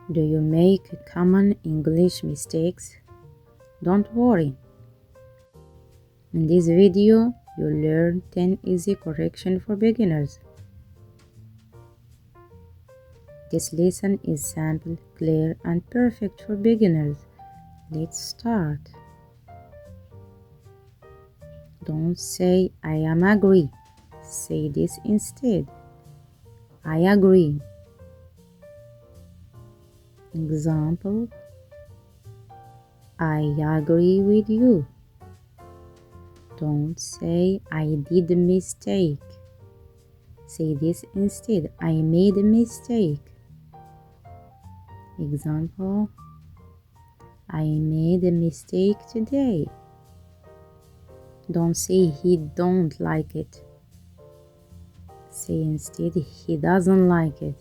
Do you make common English mistakes? Don't worry. In this video, you'll learn 10 easy corrections for beginners. This lesson is simple, clear, and perfect for beginners. Let's start. Don't say I am agree. Say this instead. I agree. Example, I agree with you. Don't say I did a mistake. Say this instead. I made a mistake. Example, I made a mistake today. Don't say he don't like it. Say instead he doesn't like it.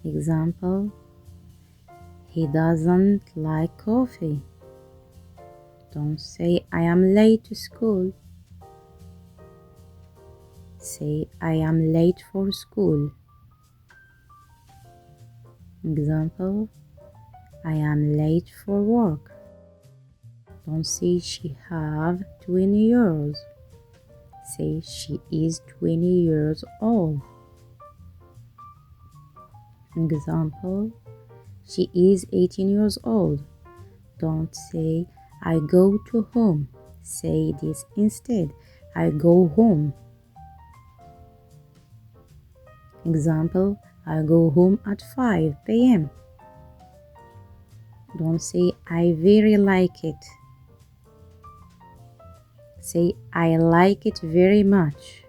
Example, he doesn't like coffee. Don't say I am late to school. Say I am late for school. Example, I am late for work. Don't say she have 20 years. Say she is 20 years old. Example, she is 18 years old. Don't say I go to home. Say this instead. I go home. Example, I go home at 5 p.m. Don't say I very like it. Say I like it very much.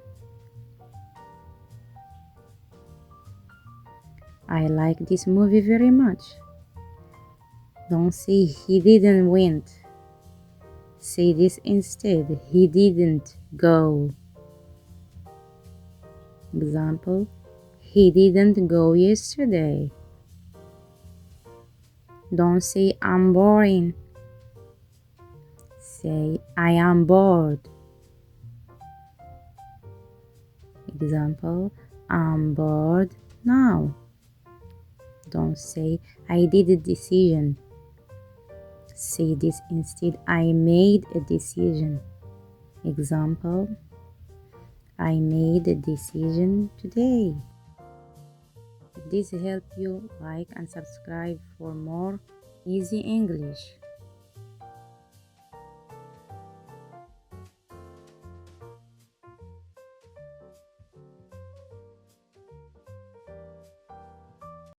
I like this movie very much. Don't say he didn't went. Say this instead. He didn't go. Example, he didn't go yesterday. Don't say I'm boring. Say I am bored. Example, I'm bored now. Don't say I did a decision. Say this instead. I made a decision. Example, I made a decision today. If this helped you, like and subscribe for more easy English.